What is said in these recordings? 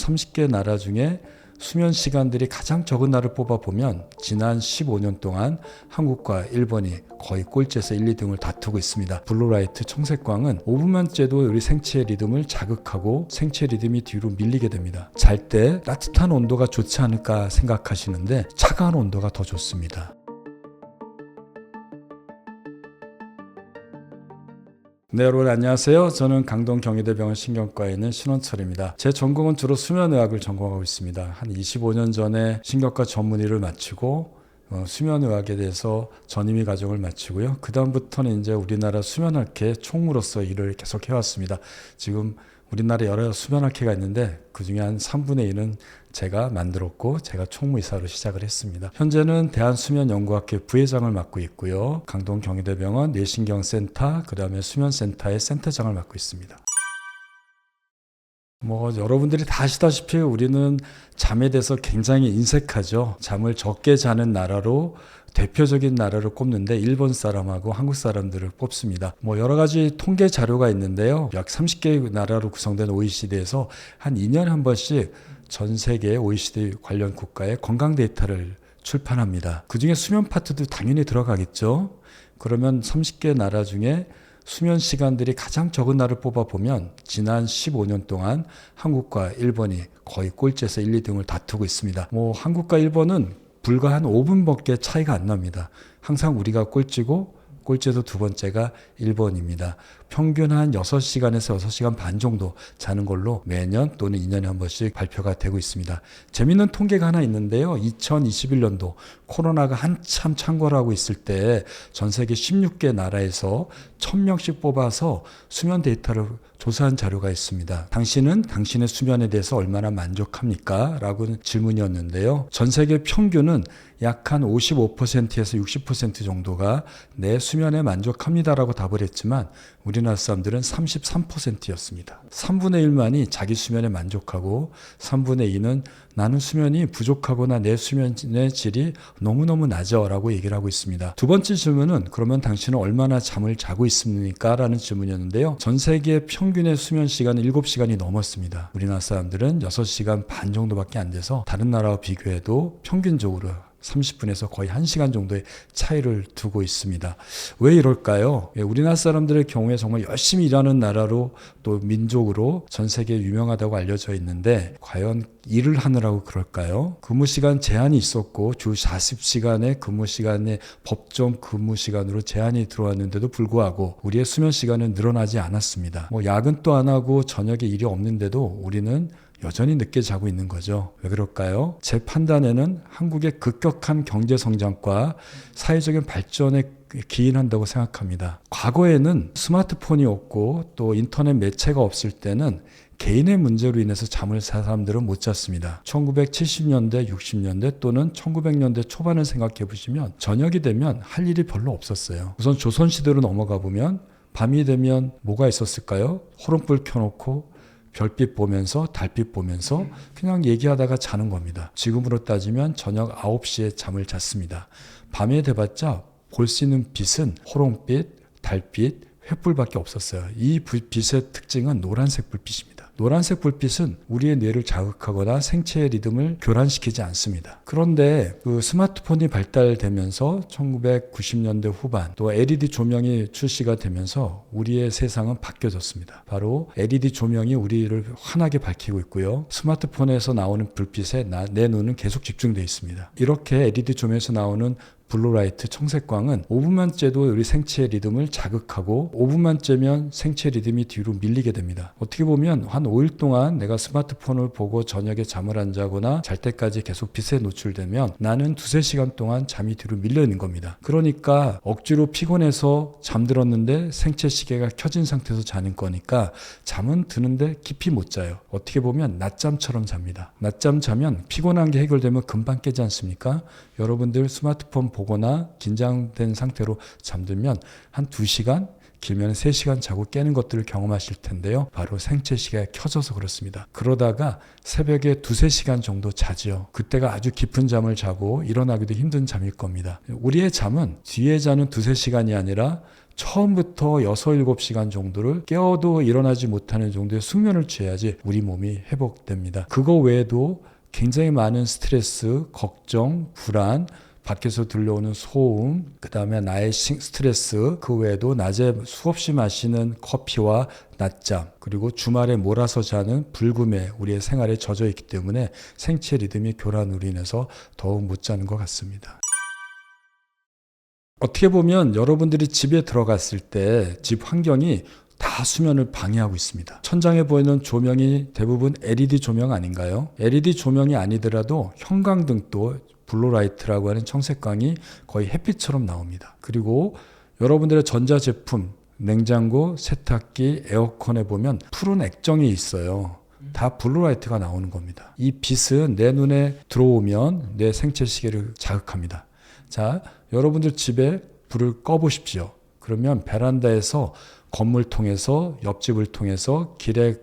30개 나라 중에 수면 시간들이 가장 적은 나라를 뽑아보면 지난 15년 동안 한국과 일본이 거의 꼴찌에서 1, 2등을 다투고 있습니다. 블루라이트 청색광은 5분만 쬐도 우리 생체 리듬을 자극하고 생체 리듬이 뒤로 밀리게 됩니다. 잘 때 따뜻한 온도가 좋지 않을까 생각하시는데 차가운 온도가 더 좋습니다. 네, 여러분 안녕하세요. 저는 강동 경희대병원 신경과에 있는 신원철입니다. 제 전공은 주로 수면의학을 전공하고 있습니다. 한 25년 전에 신경과 전문의를 마치고 수면의학에 대해서 전임의 과정을 마치고요. 그 다음부터는 이제 우리나라 수면학회 총무로서 일을 계속 해왔습니다. 지금 우리나라에 여러 수면학회가 있는데 그 중에 한 3분의 1은 제가 만들었고 제가 총무이사로 시작을 했습니다. 현재는 대한수면연구학회 부회장을 맡고 있고요. 강동 경희대병원 뇌신경센터 그다음에 수면센터의 센터장을 맡고 있습니다. 여러분들이 다 아시다시피 우리는 잠에 대해서 굉장히 인색하죠. 잠을 적게 자는 나라로 대표적인 나라를 꼽는데 일본 사람하고 한국 사람들을 뽑습니다. 여러 가지 통계 자료가 있는데요. 약 30개 나라로 구성된 OECD에서 한 2년에 한 번씩 전 세계 OECD 관련 국가의 건강 데이터를 출판합니다. 그중에 수면 파트도 당연히 들어가겠죠. 그러면 30개 나라 중에 수면 시간들이 가장 적은 나라를 뽑아보면 지난 15년 동안 한국과 일본이 거의 꼴찌에서 1, 2등을 다투고 있습니다. 한국과 일본은 불과 한 5분밖에 차이가 안 납니다. 항상 우리가 꼴찌고 꼴찌에서 두 번째가 일본입니다. 평균 한 6시간에서 6시간 반 정도 자는 걸로 매년 또는 2년에 한 번씩 발표가 되고 있습니다. 재미있는 통계가 하나 있는데요. 2021년도 코로나가 한참 창궐하고 있을 때 전 세계 16개 나라에서 1000명씩 뽑아서 수면 데이터를 조사한 자료가 있습니다. 당신은 당신의 수면에 대해서 얼마나 만족합니까? 라고 질문이었는데요. 전 세계 평균은 약 한 55%에서 60% 정도가 내 수면에 만족합니다라고 답을 했지만 우리나라 사람들은 33%였습니다. 3분의 1만이 자기 수면에 만족하고 3분의 2는 나는 수면이 부족하거나 내 수면의 질이 너무너무 낮아라고 얘기를 하고 있습니다. 두 번째 질문은 그러면 당신은 얼마나 잠을 자고 있습니까? 라는 질문이었는데요. 전 세계 평균의 수면 시간은 7시간이 넘었습니다. 우리나라 사람들은 6시간 반 정도밖에 안 돼서 다른 나라와 비교해도 평균적으로 30분에서 거의 1시간 정도의 차이를 두고 있습니다. 왜 이럴까요? 우리나라 사람들의 경우에 정말 열심히 일하는 나라로 또 민족으로 전 세계에 유명하다고 알려져 있는데 과연 일을 하느라고 그럴까요? 근무 시간 제한이 있었고 주 40시간의 근무 시간에 법정 근무 시간으로 제한이 들어왔는데도 불구하고 우리의 수면 시간은 늘어나지 않았습니다. 야근도 안 하고 저녁에 일이 없는데도 우리는 여전히 늦게 자고 있는 거죠. 왜 그럴까요? 제 판단에는 한국의 급격한 경제 성장과 사회적인 발전에 기인한다고 생각합니다. 과거에는 스마트폰이 없고 또 인터넷 매체가 없을 때는 개인의 문제로 인해서 잠을 사람들은 못 잤습니다. 1970년대, 60년대 또는 1900년대 초반을 생각해 보시면 저녁이 되면 할 일이 별로 없었어요. 우선 조선시대로 넘어가 보면 밤이 되면 뭐가 있었을까요? 호롱불 켜놓고 별빛 보면서 달빛 보면서 그냥 얘기하다가 자는 겁니다. 지금으로 따지면 저녁 9시에 잠을 잤습니다. 밤에 돼봤자 볼 수 있는 빛은 호롱빛, 달빛, 횃불밖에 없었어요. 이 빛의 특징은 노란색 불빛입니다. 노란색 불빛은 우리의 뇌를 자극하거나 생체의 리듬을 교란시키지 않습니다. 그런데 그 스마트폰이 발달되면서 1990년대 후반 또 LED 조명이 출시가 되면서 우리의 세상은 바뀌어졌습니다. 바로 LED 조명이 우리를 환하게 밝히고 있고요. 스마트폰에서 나오는 불빛에 내 눈은 계속 집중되어 있습니다. 이렇게 LED 조명에서 나오는 블루라이트 청색광은 5분만 쬐도 우리 생체 리듬을 자극하고 5분만 쬐면 생체 리듬이 뒤로 밀리게 됩니다. 어떻게 보면 한 5일 동안 내가 스마트폰을 보고 저녁에 잠을 안 자거나 잘 때까지 계속 빛에 노출되면 나는 2-3시간 동안 잠이 뒤로 밀려 있는 겁니다. 그러니까 억지로 피곤해서 잠들었는데 생체 시계가 켜진 상태에서 자는 거니까 잠은 드는데 깊이 못 자요. 어떻게 보면 낮잠처럼 잡니다. 낮잠 자면 피곤한 게 해결되면 금방 깨지 않습니까? 여러분들 스마트폰 보거나 긴장된 상태로 잠들면 한 2시간, 길면 3시간 자고 깨는 것들을 경험하실 텐데요. 바로 생체 시계가 켜져서 그렇습니다. 그러다가 새벽에 2-3시간 정도 자죠. 그때가 아주 깊은 잠을 자고 일어나기도 힘든 잠일 겁니다. 우리의 잠은 뒤에 자는 2-3시간이 아니라 처음부터 6, 7시간 정도를 깨어도 일어나지 못하는 정도의 숙면을 취해야지 우리 몸이 회복됩니다. 그거 외에도 굉장히 많은 스트레스, 걱정, 불안, 밖에서 들려오는 소음, 그 다음에 나의 스트레스, 그 외에도 낮에 수없이 마시는 커피와 낮잠, 그리고 주말에 몰아서 자는 불금에 우리의 생활에 젖어 있기 때문에 생체 리듬이 교란으로 인해서 더욱 못 자는 것 같습니다. 어떻게 보면 여러분들이 집에 들어갔을 때 집 환경이 다 수면을 방해하고 있습니다. 천장에 보이는 조명이 대부분 LED 조명 아닌가요? LED 조명이 아니더라도 형광등도 블루라이트라고 하는 청색광이 거의 햇빛처럼 나옵니다. 그리고 여러분들의 전자제품, 냉장고, 세탁기, 에어컨에 보면 푸른 액정이 있어요. 다 블루라이트가 나오는 겁니다. 이 빛은 내 눈에 들어오면 내 생체 시계를 자극합니다. 자, 여러분들 집에 불을 꺼보십시오. 그러면 베란다에서 건물 통해서, 옆집을 통해서, 길에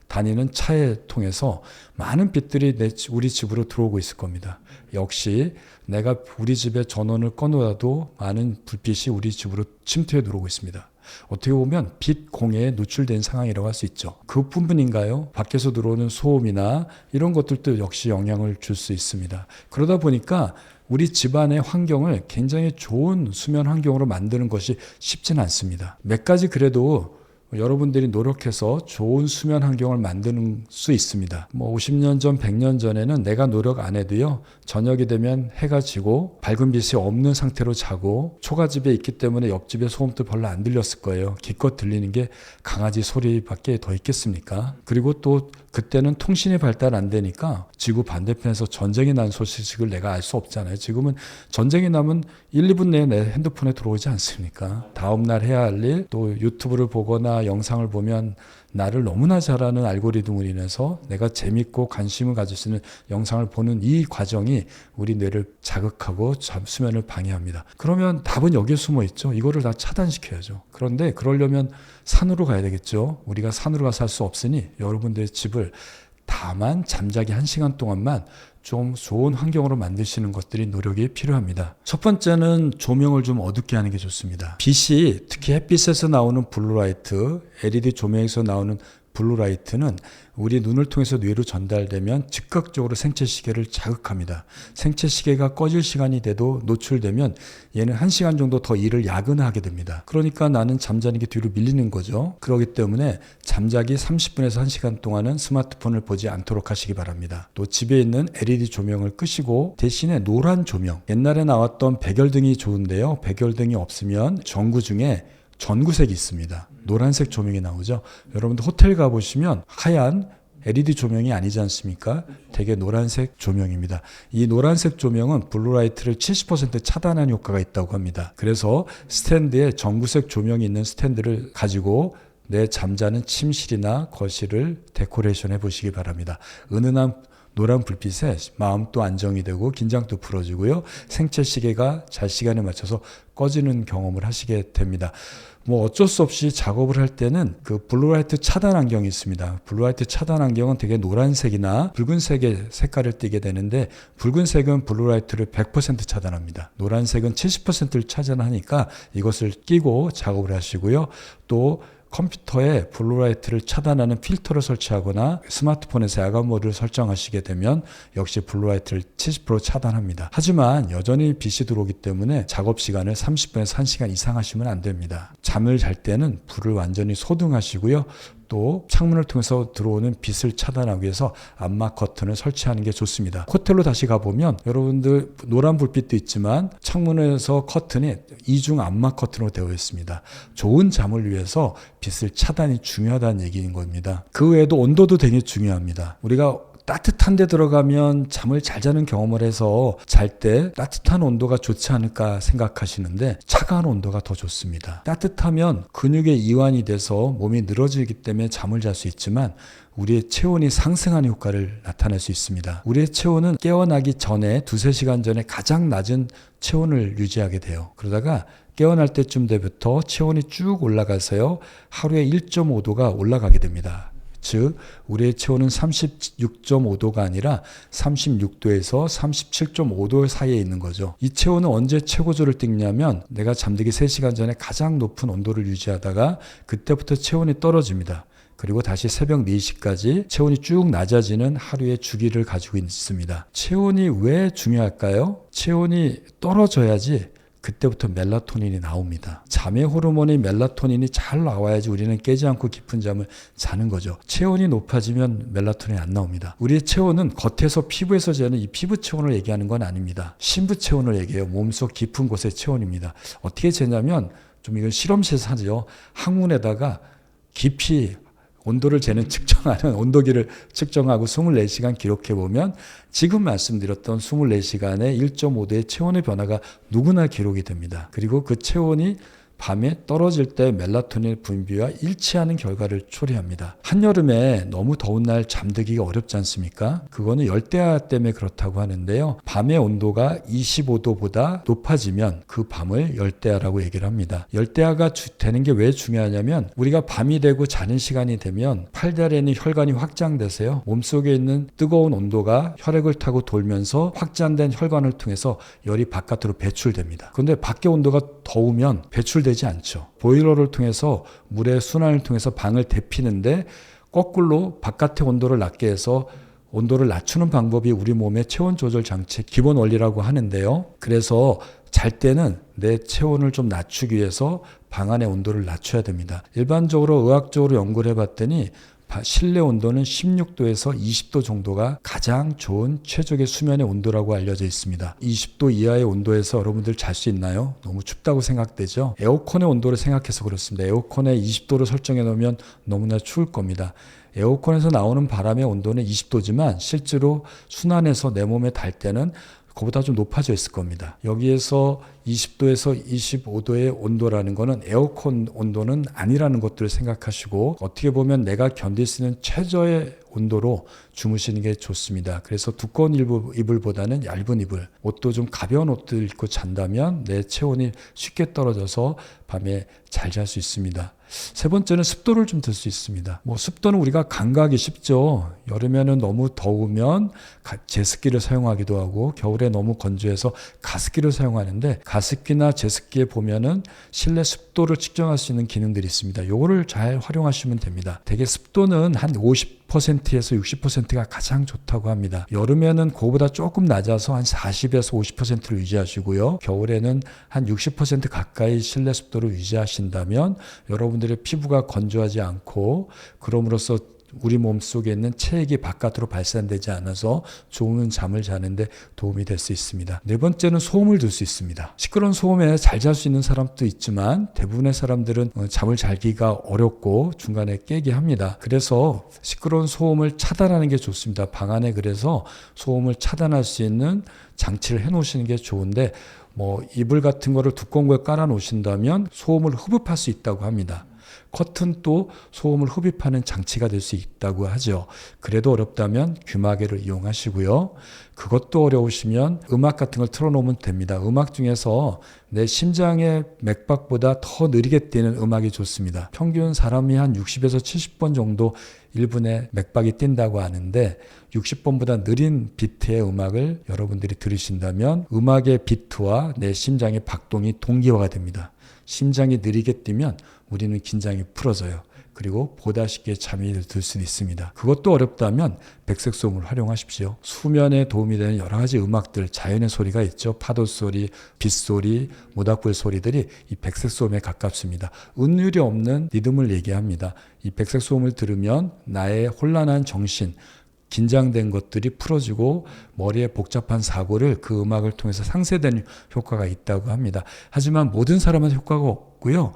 다니는 차에 통해서 많은 빛들이 우리 집으로 들어오고 있을 겁니다. 역시 내가 우리 집에 전원을 꺼놓아도 많은 불빛이 우리 집으로 침투해 들어오고 있습니다. 어떻게 보면 빛 공해에 노출된 상황이라고 할 수 있죠. 그뿐인가요? 밖에서 들어오는 소음이나 이런 것들도 역시 영향을 줄 수 있습니다. 그러다 보니까 우리 집안의 환경을 굉장히 좋은 수면 환경으로 만드는 것이 쉽지는 않습니다. 몇 가지 그래도 여러분들이 노력해서 좋은 수면 환경을 만드는 수 있습니다. 50년 전, 100년 전에는 내가 노력 안 해도요, 저녁이 되면 해가 지고 밝은 빛이 없는 상태로 자고 초가집에 있기 때문에 옆집의 소음도 별로 안 들렸을 거예요. 기껏 들리는 게 강아지 소리밖에 더 있겠습니까? 그리고 또 그때는 통신이 발달 안 되니까 지구 반대편에서 전쟁이 난 소식을 내가 알 수 없잖아요. 지금은 전쟁이 나면 1, 2분 내에 내 핸드폰에 들어오지 않습니까? 다음날 해야 할 일, 또 유튜브를 보거나 영상을 보면 나를 너무나 잘하는 알고리즘으로 인해서 내가 재밌고 관심을 가질 수 있는 영상을 보는 이 과정이 우리 뇌를 자극하고 수면을 방해합니다. 그러면 답은 여기에 숨어 있죠. 이거를 다 차단시켜야죠. 그런데 그러려면 산으로 가야 되겠죠. 우리가 산으로 가서 살 수 없으니 여러분들의 집을 다만 잠자기 1시간 동안만 좀 좋은 환경으로 만드시는 것들이 노력이 필요합니다. 첫 번째는 조명을 좀 어둡게 하는 게 좋습니다. 빛이 특히 햇빛에서 나오는 블루라이트, LED 조명에서 나오는 블루라이트는 우리 눈을 통해서 뇌로 전달되면 즉각적으로 생체 시계를 자극합니다. 생체 시계가 꺼질 시간이 돼도 노출되면 얘는 1시간 정도 더 일을 야근하게 됩니다. 그러니까 나는 잠자는 게 뒤로 밀리는 거죠. 그렇기 때문에 잠자기 30분에서 1시간 동안은 스마트폰을 보지 않도록 하시기 바랍니다. 또 집에 있는 LED 조명을 끄시고 대신에 노란 조명, 옛날에 나왔던 백열등이 좋은데요. 백열등이 없으면 전구 중에 전구색이 있습니다. 노란색 조명이 나오죠. 여러분들 호텔 가보시면 하얀 LED 조명이 아니지 않습니까? 되게 노란색 조명입니다. 이 노란색 조명은 블루라이트를 70% 차단하는 효과가 있다고 합니다. 그래서 스탠드에 전구색 조명이 있는 스탠드를 가지고 내 잠자는 침실이나 거실을 데코레이션 해보시기 바랍니다. 은은한 노란 불빛에 마음도 안정이 되고 긴장도 풀어지고요. 생체 시계가 잘 시간에 맞춰서 꺼지는 경험을 하시게 됩니다. 어쩔 수 없이 작업을 할 때는 그 블루라이트 차단 안경이 있습니다. 블루라이트 차단 안경은 되게 노란색이나 붉은색의 색깔을 띠게 되는데 붉은색은 블루라이트를 100% 차단합니다. 노란색은 70%를 차단하니까 이것을 끼고 작업을 하시고요. 또 컴퓨터에 블루라이트를 차단하는 필터를 설치하거나 스마트폰에서 야간 모드를 설정하시게 되면 역시 블루라이트를 70% 차단합니다. 하지만 여전히 빛이 들어오기 때문에 작업 시간을 30분에서 1시간 이상 하시면 안 됩니다. 잠을 잘 때는 불을 완전히 소등하시고요. 또 창문을 통해서 들어오는 빛을 차단하기 위해서 암막 커튼을 설치하는 게 좋습니다. 호텔로 다시 가보면 여러분들 노란 불빛도 있지만 창문에서 커튼이 이중 암막 커튼으로 되어 있습니다. 좋은 잠을 위해서 빛을 차단이 중요하다는 얘기인 겁니다. 그 외에도 온도도 되게 중요합니다. 우리가 따뜻한 데 들어가면 잠을 잘 자는 경험을 해서 잘 때 따뜻한 온도가 좋지 않을까 생각하시는데 차가운 온도가 더 좋습니다. 따뜻하면 근육의 이완이 돼서 몸이 늘어지기 때문에 잠을 잘 수 있지만 우리의 체온이 상승하는 효과를 나타낼 수 있습니다. 우리의 체온은 깨어나기 전에 2-3시간 전에 가장 낮은 체온을 유지하게 돼요. 그러다가 깨어날 때쯤 되부터 체온이 쭉 올라가서요. 하루에 1.5도가 올라가게 됩니다. 즉 우리의 체온은 36.5도가 아니라 36도에서 37.5도 사이에 있는 거죠. 이 체온은 언제 최고조를 찍냐면 내가 잠들기 3시간 전에 가장 높은 온도를 유지하다가 그때부터 체온이 떨어집니다. 그리고 다시 새벽 4시까지 체온이 쭉 낮아지는 하루의 주기를 가지고 있습니다. 체온이 왜 중요할까요? 체온이 떨어져야지 그때부터 멜라토닌이 나옵니다. 잠의 호르몬인 멜라토닌이 잘 나와야지 우리는 깨지 않고 깊은 잠을 자는 거죠. 체온이 높아지면 멜라토닌이 안 나옵니다. 우리의 체온은 겉에서 피부에서 재는 이 피부 체온을 얘기하는 건 아닙니다. 심부 체온을 얘기해요. 몸속 깊은 곳의 체온입니다. 어떻게 재냐면 좀 이건 실험실에서 하죠. 항문에다가 깊이 온도를 재는 측정하는 온도기를 측정하고 24시간 기록해 보면 지금 말씀드렸던 24시간에 1.5도의 체온의 변화가 누구나 기록이 됩니다. 그리고 그 체온이 밤에 떨어질 때 멜라토닌 분비와 일치하는 결과를 초래합니다. 한여름에 너무 더운 날 잠들기가 어렵지 않습니까? 그거는 열대야 때문에 그렇다고 하는데요. 밤의 온도가 25도보다 높아지면 그 밤을 열대야라고 얘기를 합니다. 열대야가 되는 게 왜 중요하냐면 우리가 밤이 되고 자는 시간이 되면 팔다리에 있는 혈관이 확장되세요. 몸속에 있는 뜨거운 온도가 혈액을 타고 돌면서 확장된 혈관을 통해서 열이 바깥으로 배출됩니다. 그런데 밖의 온도가 더우면 배출되지 않죠. 보일러를 통해서 물의 순환을 통해서 방을 데피는데 거꾸로 바깥의 온도를 낮게 해서 온도를 낮추는 방법이 우리 몸의 체온 조절 장치의 기본 원리라고 하는데요. 그래서 잘 때는 내 체온을 좀 낮추기 위해서 방 안의 온도를 낮춰야 됩니다. 일반적으로 의학적으로 연구를 해봤더니 실내 온도는 16도에서 20도 정도가 가장 좋은 최적의 수면의 온도라고 알려져 있습니다. 20도 이하의 온도에서 여러분들 잘 수 있나요? 너무 춥다고 생각되죠? 에어컨의 온도를 생각해서 그렇습니다. 에어컨에 20도로 설정해 놓으면 너무나 추울 겁니다. 에어컨에서 나오는 바람의 온도는 20도지만 실제로 순환해서 내 몸에 닿을 때는 그보다 좀 높아져 있을 겁니다. 여기에서 20도에서 25도의 온도라는 것은 에어컨 온도는 아니라는 것들을 생각하시고 어떻게 보면 내가 견딜 수 있는 최저의 온도로 주무시는 게 좋습니다. 그래서 두꺼운 이불보다는 얇은 이불, 옷도 좀 가벼운 옷들 입고 잔다면 내 체온이 쉽게 떨어져서 밤에 잘 잘 수 있습니다. 세 번째는 습도를 좀 들 수 있습니다. 습도는 우리가 간과하기 쉽죠. 여름에는 너무 더우면 제습기를 사용하기도 하고 겨울에 너무 건조해서 가습기를 사용하는데 가습기나 제습기에 보면은 실내 습도를 측정할 수 있는 기능들이 있습니다. 요거를 잘 활용하시면 됩니다. 대개 습도는 한 50%에서 60%가 가장 좋다고 합니다. 여름에는 그거보다 조금 낮아서 한 40에서 50%를 유지하시고요. 겨울에는 한 60% 가까이 실내 습도를 유지하신다면 여러분들의 피부가 건조하지 않고 그럼으로써 우리 몸속에 있는 체액이 바깥으로 발산되지 않아서 좋은 잠을 자는데 도움이 될 수 있습니다. 네 번째는 소음을 들 수 있습니다. 시끄러운 소음에 잘 잘 수 있는 사람도 있지만 대부분의 사람들은 잠을 자기가 어렵고 중간에 깨게 합니다. 그래서 시끄러운 소음을 차단하는 게 좋습니다. 방 안에 그래서 소음을 차단할 수 있는 장치를 해놓으시는 게 좋은데 이불 같은 거를 두꺼운 거에 깔아 놓으신다면 소음을 흡입할 수 있다고 합니다. 커튼도 소음을 흡입하는 장치가 될 수 있다고 하죠. 그래도 어렵다면 귀마개를 이용하시고요. 그것도 어려우시면 음악 같은 걸 틀어놓으면 됩니다. 음악 중에서 내 심장의 맥박보다 더 느리게 뛰는 음악이 좋습니다. 평균 사람이 한 60에서 70번 정도 1분에 맥박이 뛴다고 하는데 60번보다 느린 비트의 음악을 여러분들이 들으신다면 음악의 비트와 내 심장의 박동이 동기화가 됩니다. 심장이 느리게 뛰면 우리는 긴장이 풀어져요. 그리고 보다 쉽게 잠이 들 수 있습니다. 그것도 어렵다면 백색 소음을 활용하십시오. 수면에 도움이 되는 여러 가지 음악들, 자연의 소리가 있죠. 파도 소리, 빗소리, 모닥불 소리들이 이 백색 소음에 가깝습니다. 운율이 없는 리듬을 얘기합니다. 이 백색 소음을 들으면 나의 혼란한 정신, 긴장된 것들이 풀어지고 머리에 복잡한 사고를 그 음악을 통해서 상쇄되는 효과가 있다고 합니다. 하지만 모든 사람한테 효과가 없고요.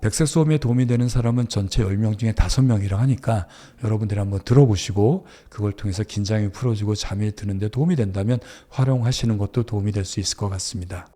백색 소음에 도움이 되는 사람은 전체 10명 중에 5명이라고 하니까 여러분들이 한번 들어보시고 그걸 통해서 긴장이 풀어지고 잠이 드는데 도움이 된다면 활용하시는 것도 도움이 될 수 있을 것 같습니다.